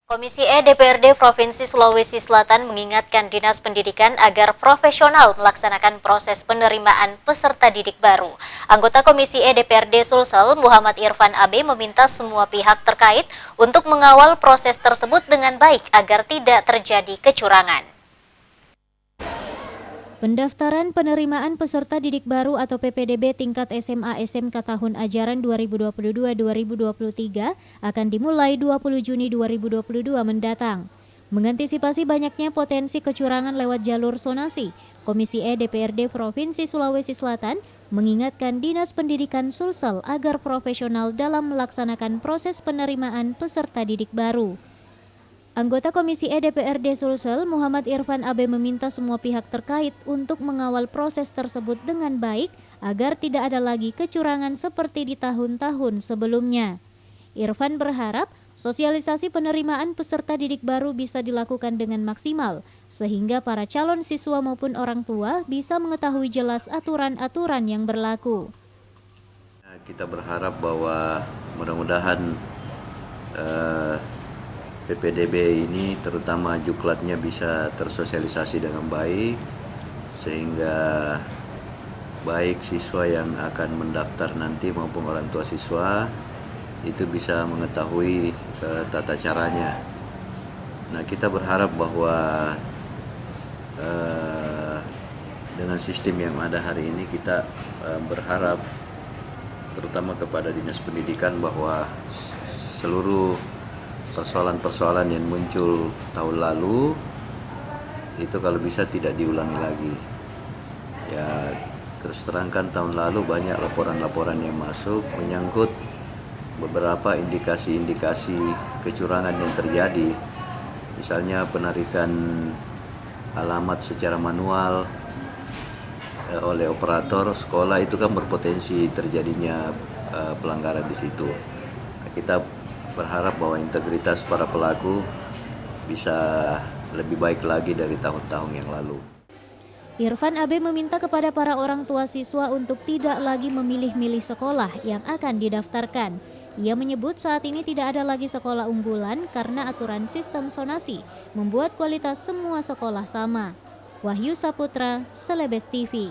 Komisi E DPRD Provinsi Sulawesi Selatan mengingatkan Dinas Pendidikan agar profesional melaksanakan proses penerimaan peserta didik baru. Anggota Komisi E DPRD Sulsel, Muhammad Irfan Abe, meminta semua pihak terkait untuk mengawal proses tersebut dengan baik agar tidak terjadi kecurangan. Pendaftaran penerimaan peserta didik baru atau PPDB tingkat SMA SMK tahun ajaran 2022-2023 akan dimulai 20 Juni 2022 mendatang. Mengantisipasi banyaknya potensi kecurangan lewat jalur sonasi, Komisi E DPRD Provinsi Sulawesi Selatan mengingatkan Dinas Pendidikan Sulsel agar profesional dalam melaksanakan proses penerimaan peserta didik baru. Anggota Komisi E DPRD Sulsel, Muhammad Irfan Abe, meminta semua pihak terkait untuk mengawal proses tersebut dengan baik agar tidak ada lagi kecurangan seperti di tahun-tahun sebelumnya. Irfan berharap sosialisasi penerimaan peserta didik baru bisa dilakukan dengan maksimal, sehingga para calon siswa maupun orang tua bisa mengetahui jelas aturan-aturan yang berlaku. Kita berharap bahwa mudah-mudahan PPDB ini terutama juklatnya bisa tersosialisasi dengan baik sehingga baik siswa yang akan mendaftar nanti maupun orang tua siswa itu bisa mengetahui tata caranya. Nah, kita berharap bahwa dengan sistem yang ada hari ini kita berharap terutama kepada Dinas Pendidikan bahwa seluruh persoalan-persoalan yang muncul tahun lalu itu kalau bisa tidak diulangi lagi. Ya, terus terangkan tahun lalu banyak laporan-laporan yang masuk menyangkut beberapa indikasi-indikasi kecurangan yang terjadi. Misalnya penarikan alamat secara manual oleh operator sekolah, itu kan berpotensi terjadinya pelanggaran di situ. Kita berharap bahwa integritas para pelaku bisa lebih baik lagi dari tahun-tahun yang lalu. Irfan Abe meminta kepada para orang tua siswa untuk tidak lagi memilih-milih sekolah yang akan didaftarkan. Ia menyebut saat ini tidak ada lagi sekolah unggulan karena aturan sistem sonasi membuat kualitas semua sekolah sama. Wahyu Saputra, Celebes TV.